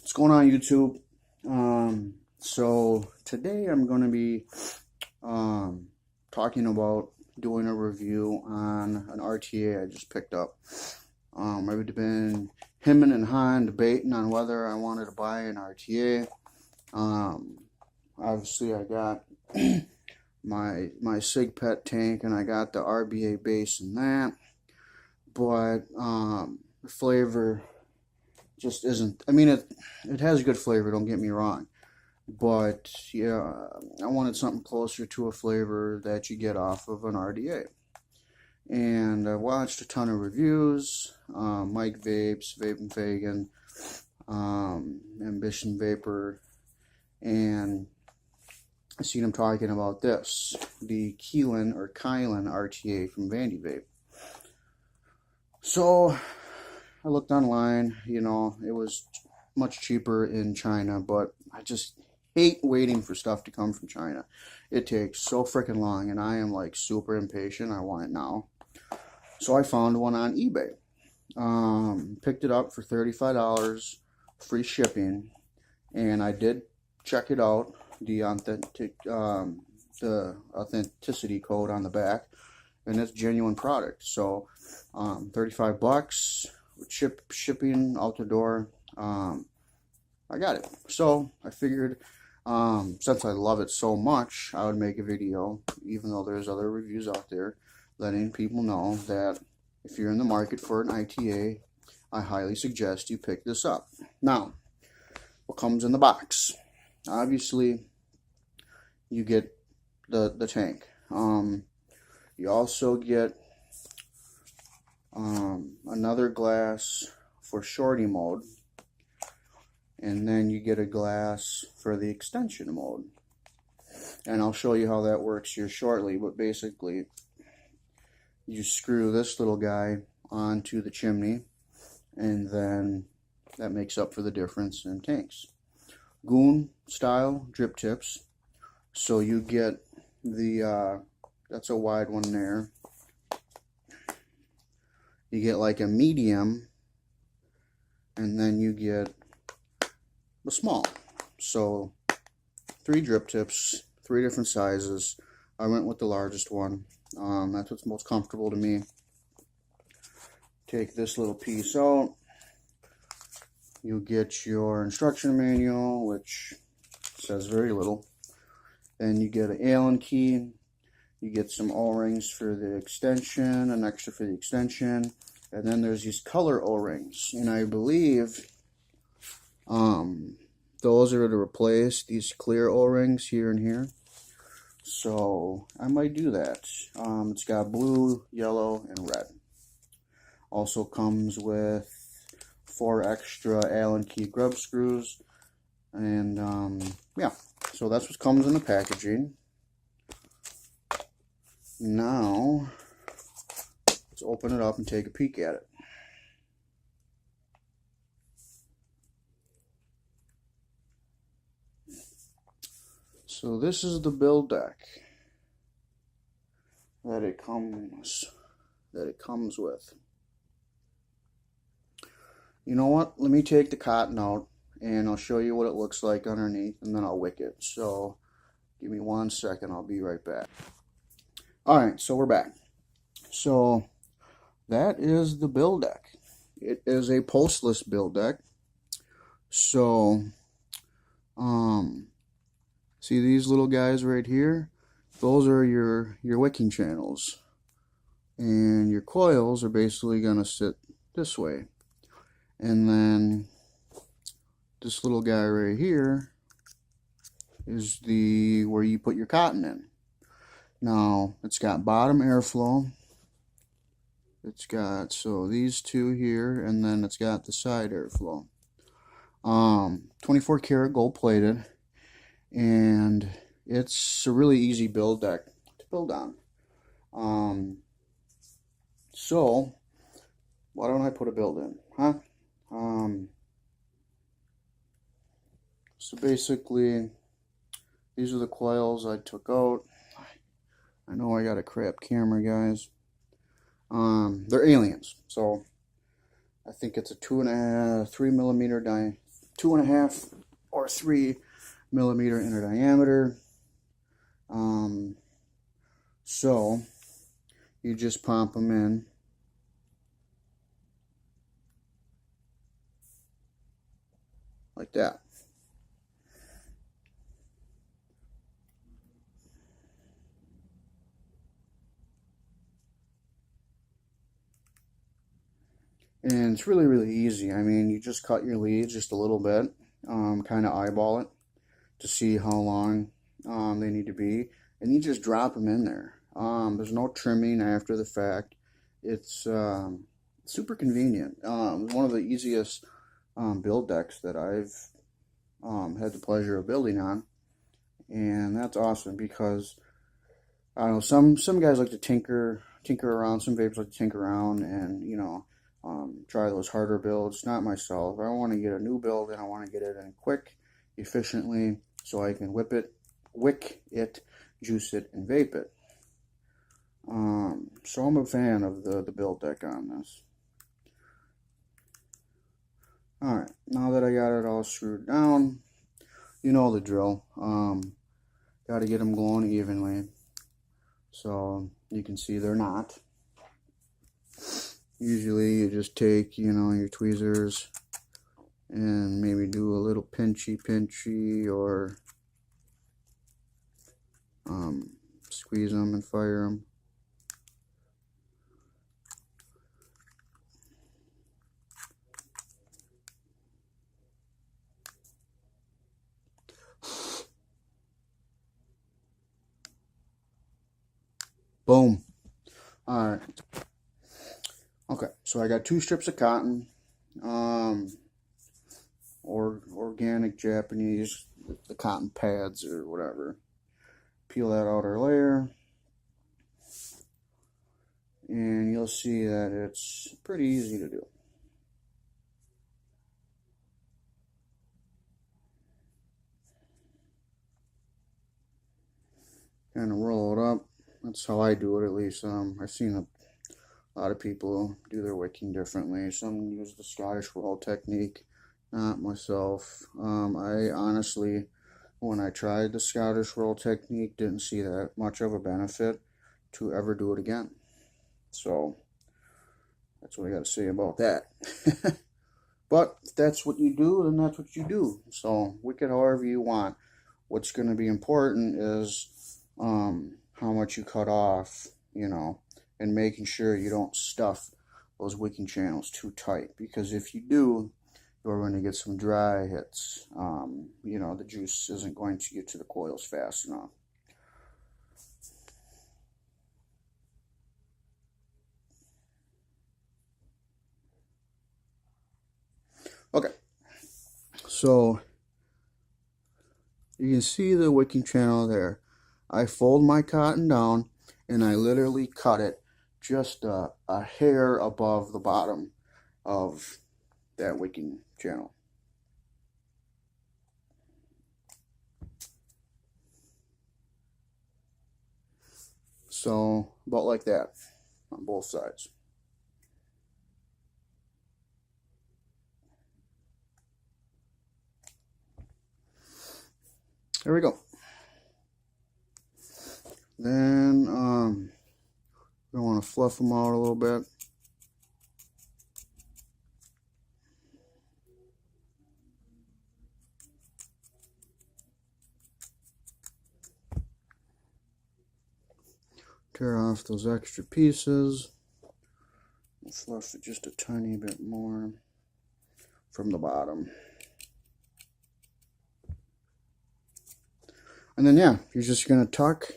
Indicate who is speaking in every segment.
Speaker 1: What's going on, YouTube? So today I'm going to be talking about doing a review on an RTA I just picked up. I've been hemming and hawing, debating on whether I wanted to buy an RTA. Obviously I got my Sig Pet tank, and I got the RBA base in that, but the flavor just isn't. I mean, it has good flavor, don't get me wrong, but yeah, I wanted something closer to a flavor that you get off of an RDA. And I watched a ton of reviews, Mike Vapes, Vape and Fagan, Ambition Vapor, and I seen him talking about this, the Kylin RTA from Vandy Vape. So I looked online, it was much cheaper in China, but I just hate waiting for stuff to come from China. It takes so freaking long, and I am like super impatient. I want it now. So I found one on eBay. Picked it up for $35, free shipping, and I did check it out, the authenticity code on the back, and it's genuine product. So $35 shipping out the door. I got it. So I figured, since I love it so much, I would make a video, even though there's other reviews out there, letting people know that if you're in the market for an ITA, I highly suggest you pick this up. Now, what comes in the box? Obviously, you get the tank. You also get another glass for shorty mode, and then you get a glass for the extension mode, and I'll show you how that works here shortly. But basically, you screw this little guy onto the chimney, and then that makes up for the difference in tanks. Goon style drip tips, so you get the that's a wide one there. You get like a medium, and then you get the small. So 3 drip tips, 3 different sizes. I went with the largest one. That's what's most comfortable to me. Take this little piece out. You get your instruction manual, which says very little. Then you get an Allen key. You get some O-rings for the extension, an extra for the extension, and then there's these color O-rings, and I believe those are to replace these clear O-rings here and here. So I might do that. It's got blue, yellow, and red. Also comes with 4 extra Allen key grub screws, and yeah, so that's what comes in the packaging. Now let's open it up and take a peek at it. So this is the build deck that it comes with. You know what? Let me take the cotton out, and I'll show you what it looks like underneath, and then I'll wick it. So give me 1 second. I'll be right back. Alright, so we're back. So that is the build deck. It is a postless build deck. So see these little guys right here? Those are your wicking channels, and your coils are basically gonna sit this way. And then this little guy right here is where you put your cotton in. Now, it's got bottom airflow. It's got, so these 2 here, and then it's got the side airflow. 24 karat gold plated, and it's a really easy build deck to build on. So why don't I put a build in, huh? So basically, these are the coils I took out. I know I got a crap camera, guys. They're aliens, so I think it's a 3 millimeter 2.5 or 3 millimeter inner diameter. So you just pop them in. Like that. And it's really, really easy. I mean, you just cut your leads just a little bit, kind of eyeball it to see how long they need to be, and you just drop them in there. There's no trimming after the fact. It's super convenient. One of the easiest build decks that I've had the pleasure of building on, and that's awesome because I don't know, some guys like to tinker around. Some vapes like to tinker around, and try those harder builds. Not myself. I want to get a new build, and I want to get it in quick, efficiently, so I can wick it, juice it, and vape it. So I'm a fan of the build deck on this. Alright, now that I got it all screwed down, you know the drill. Got to get them glowing evenly. So you can see they're not. Usually you just take, your tweezers and maybe do a little pinchy or squeeze them and fire them. Boom. Alright. Okay, so I got 2 strips of cotton, or organic Japanese, the cotton pads or whatever. Peel that outer layer, and you'll see that it's pretty easy to do. Kind of roll it up. That's how I do it, at least. I've seen a lot of people do their wicking differently. Some use the Scottish roll technique, not myself. I honestly, when I tried the Scottish roll technique, didn't see that much of a benefit to ever do it again. So that's what I got to say about that. But if that's what you do, then that's what you do. So wick it however you want. What's going to be important is how much you cut off, and making sure you don't stuff those wicking channels too tight, because if you do, you're going to get some dry hits. The juice isn't going to get to the coils fast enough. Okay, so you can see the wicking channel there. I fold my cotton down and I literally cut it just a hair above the bottom of that wicking channel. So about like that on both sides. There we go. Then we want to fluff them out a little bit. Tear off those extra pieces. And fluff it just a tiny bit more from the bottom. And then, yeah, you're just going to tuck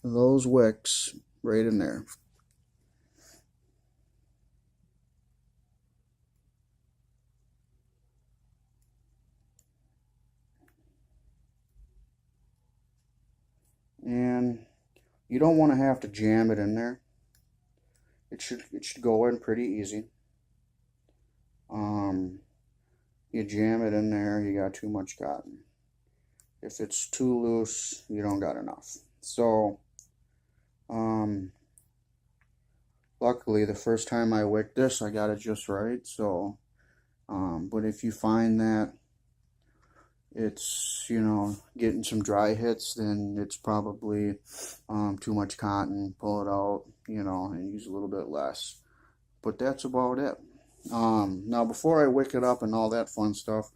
Speaker 1: those wicks right in there. And you don't want to have to jam it in there. It should go in pretty easy. You jam it in there, you got too much cotton. If it's too loose, you don't got enough. So, luckily the first time I wicked this, I got it just right. So, but if you find that it's, you know, getting some dry hits, then it's probably too much cotton. Pull it out, you know, and use a little bit less. But that's about it. Now, before I wick it up and all that fun stuff,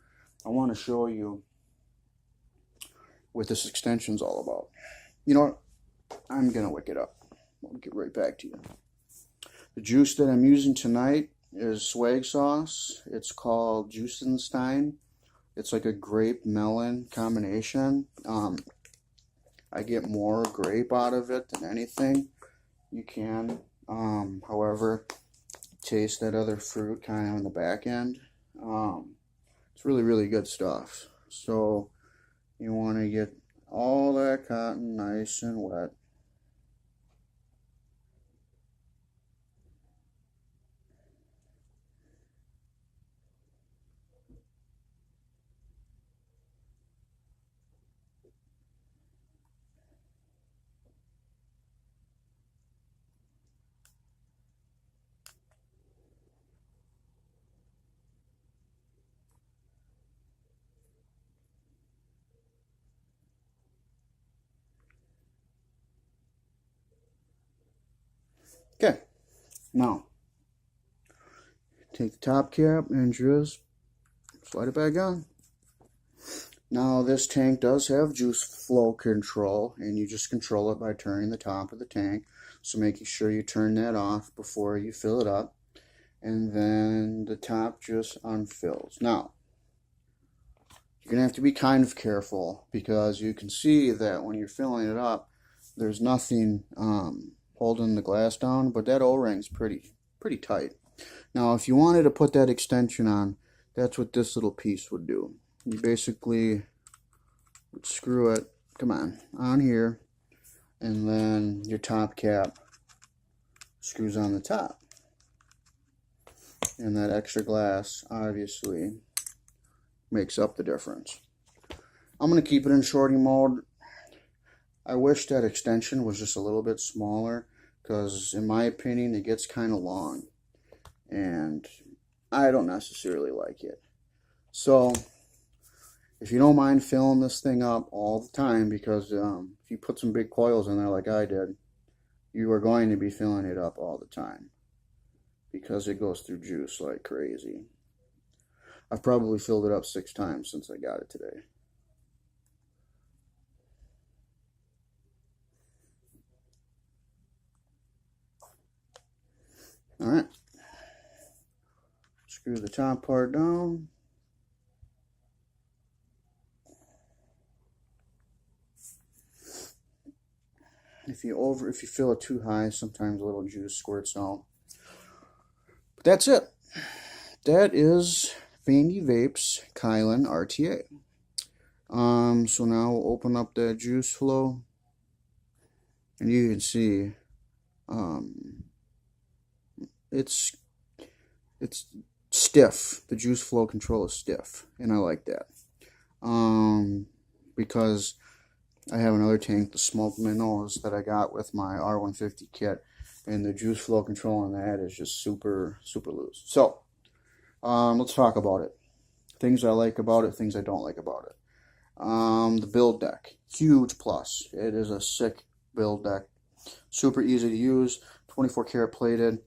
Speaker 1: I want to show you what this extension's all about. You know what? I'm going to wick it up. I'll get right back to you. The juice that I'm using tonight is swag sauce. It's called Juicenstein. It's like a grape melon combination. I get more grape out of it than anything you can. However, taste that other fruit kind of on the back end. It's really, really good stuff. So you want to get all that cotton nice and wet. Okay, now take the top cap and just slide it back on. Now this tank does have juice flow control, and you just control it by turning the top of the tank. So making sure you turn that off before you fill it up, and then the top just unfills. Now you're gonna have to be kind of careful, because you can see that when you're filling it up, there's nothing holding the glass down, but that O-ring's pretty tight. Now if you wanted to put that extension on, that's what this little piece would do. You basically would screw it, come on here, and then your top cap screws on the top. And that extra glass obviously makes up the difference. I'm going to keep it in shorty mode. I wish that extension was just a little bit smaller, because in my opinion it gets kind of long and I don't necessarily like it. So if you don't mind filling this thing up all the time, because if you put some big coils in there like I did, you are going to be filling it up all the time, because it goes through juice like crazy. I've probably filled it up 6 times since I got it today. Alright, screw the top part down. If you fill it too high, sometimes a little juice squirts out. But that's it. That is Vandy Vapes Kylin RTA. So now we'll open up that juice flow, and you can see it's stiff. The juice flow control is stiff, and I like that. Because I have another tank, the smoke minnows, that I got with my R150 kit, and the juice flow control on that is just super loose. So let's talk about it. Things I like about it, things I don't like about it. The build deck, huge plus. It is a sick build deck, super easy to use, 24 karat plated.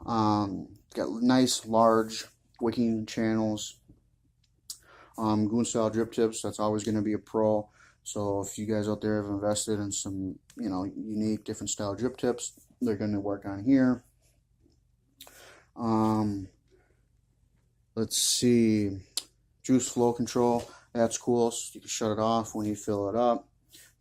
Speaker 1: Got nice large wicking channels, goon style drip tips. That's always going to be a pro. So if you guys out there have invested in some, you know, unique different style drip tips, they're going to work on here. Let's see, juice flow control, that's cool. So you can shut it off when you fill it up.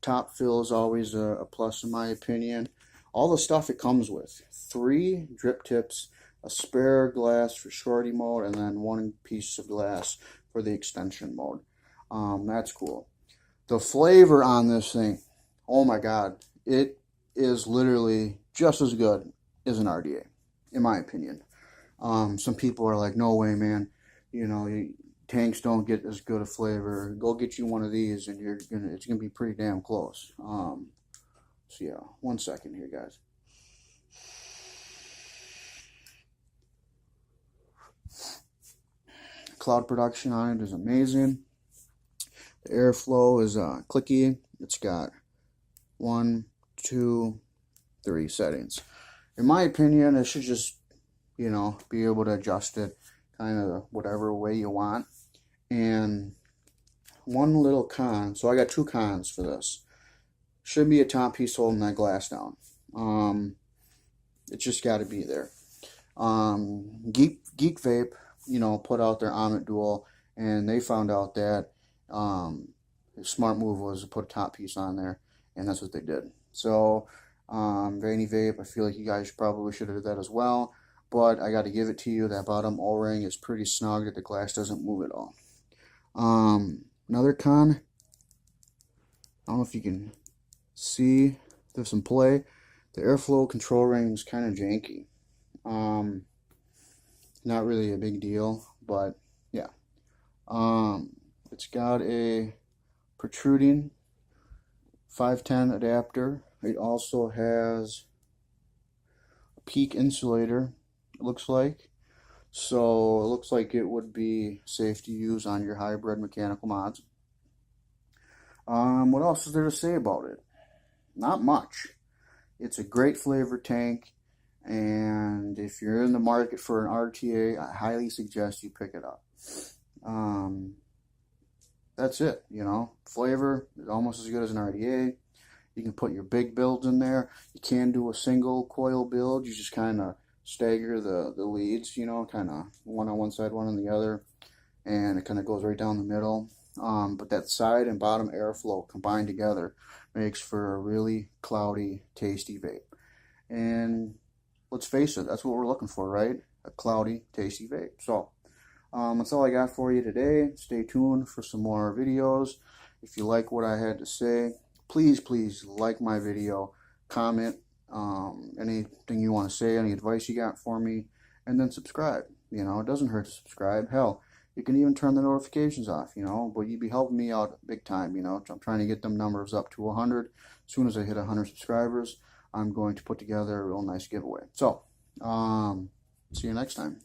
Speaker 1: Top fill is always a plus in my opinion. All the stuff it comes with: 3 drip tips, a spare glass for shorty mode, and then 1 piece of glass for the extension mode. That's cool. The flavor on this thing, oh my god, it is literally just as good as an RTA, in my opinion. Some people are like, no way, man, you know, tanks don't get as good a flavor. Go get you one of these and it's gonna be pretty damn close. So yeah, 1 second here, guys. Cloud production on it is amazing. The airflow is clicky. It's got 1, 2, 3 settings. In my opinion, it should just, you know, be able to adjust it kind of whatever way you want. And one little con, so I got 2 cons for this. Should be a top piece holding that glass down. It's just got to be there. Geek Vape, you know, put out their Omit Dual, and they found out that the smart move was to put a top piece on there, and that's what they did. So Vandy Vape, I feel like you guys probably should have did that as well, but I got to give it to you. That bottom O-ring is pretty snug, that the glass doesn't move at all. Another con, I don't know if you can see, there's some play. The airflow control ring is kind of janky. Not really a big deal, but yeah. It's got a protruding 510 adapter. It also has a peak insulator, it looks like. So it looks like it would be safe to use on your hybrid mechanical mods. What else is there to say about it? Not much. It's a great flavor tank, and if you're in the market for an RTA, I highly suggest you pick it up. That's it, you know. Flavor is almost as good as an RTA. You can put your big builds in there. You can do a single coil build. You just kind of stagger the leads, you know, kind of one on one side, one on the other, and it kind of goes right down the middle. But that side and bottom airflow combined together makes for a really cloudy, tasty vape. And let's face it, that's what we're looking for, right? A cloudy, tasty vape. So that's all I got for you today. Stay tuned for some more videos. If you like what I had to say, please like my video, comment anything you want to say, any advice you got for me, and then subscribe. You know, it doesn't hurt to subscribe. Hell, you can even turn the notifications off, you know, but you'd be helping me out big time, you know. I'm trying to get them numbers up to 100. As soon as I hit 100 subscribers, I'm going to put together a real nice giveaway. So, see you next time.